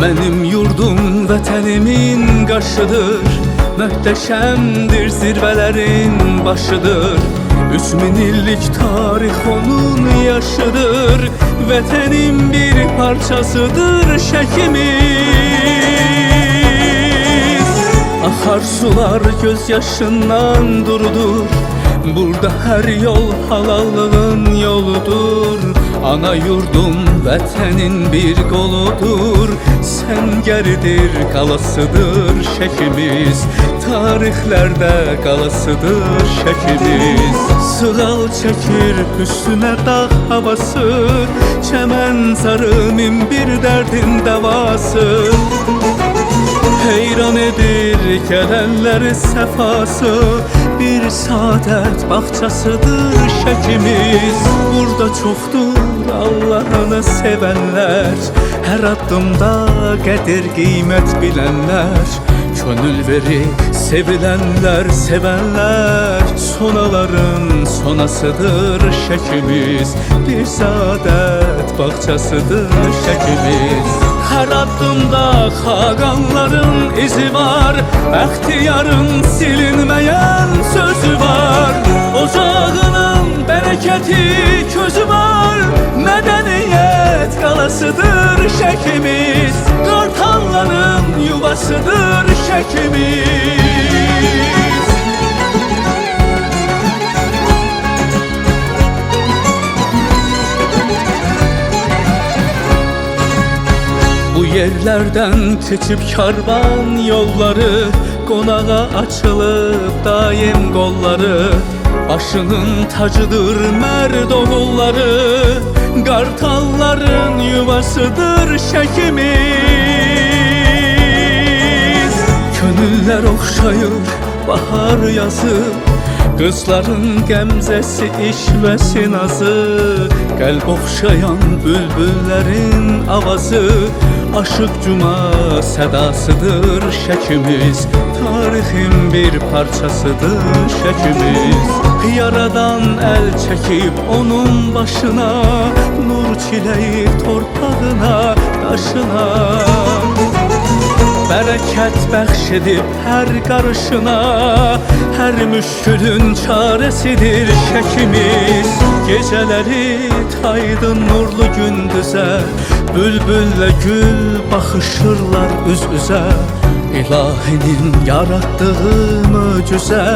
Mənim yurdum vətənimin qaşıdır, möhtəşəmdir zirvələrin başıdır. 3000 illik tarix onun yaşıdır, vətənin bir parçasıdır şəkimiz. Axar sular göz yaşından durudur, burada hər yol halallığın yoludur. Ana yurdum vətənin bir qoludur, səngəridir qalasıdır şəkimiz. Tarixlərdə qalasıdır şəkimiz. Sığal çəkir üstünə dağ havası, çəmən sarı min bir dərdin davası. Heyran edir gələnləri səfası, bir saadət bağçasıdır şəkimiz. Burada çoxdur Allah'ını sevənlər, hər addımda qədir qiymət bilənlər. Könül verib sevilənlər, sevənlər, sonaların sonasıdır şəkimiz. Bir saadət bağçasıdır şəkimiz. Hər addımda xaqanların izi var, bəxtiyarın silinməyən sözü var. Ocağının bərəkəti közü var, mədəniyyət qalasıdır şəkimiz. Qartalların yuvasıdır şəkimiz. Bu yerlərdən keçib karvan yolları, qonağa açılıb daim qolları. Başının tacıdır mərd oğulları, qartalların yuvasıdır şəkimiz. Könüllər oxşayır bahar yazı, qızların qəmzəsi işvəsi nazı. Qəlb oxşayan bülbüllərin avazı, aşıq cuma sədasıdır şəkimiz. Tarixin bir parçasıdır şəkimiz. Yaradan əl çəkib onun başına, nur çiləyib torpağına, daşına. Bərəkət bəxş edib hər qarışına, hər müşkülün çarəsidir şəkimiz. Gecələri aydın nurlu gündüzə, bülbüllə gül baxışırlar üz-üzə. İlahinin yaratdığı möcüzə,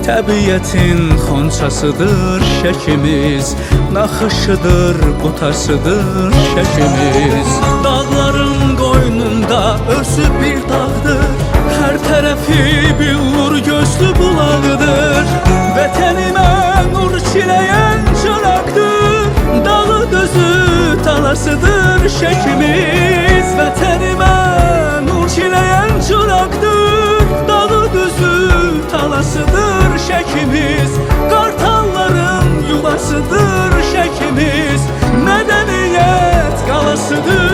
təbiətin xonçasıdır şəkimiz. Naxışıdır, qutasıdır şəkimiz. Dağların qoynunda özü bir dağdır, hər tərəfi billur gözlü bulağıdır. Vətənimə nur çiləyən çıraqdır, dağı düzü talasıdır şəkimiz. Vətənimə nur çiləyən çıraqdır, dağı düzü talasıdır şəkimiz. Qartalların yuvasıdır şəkimiz, mədəniyyət qalasıdır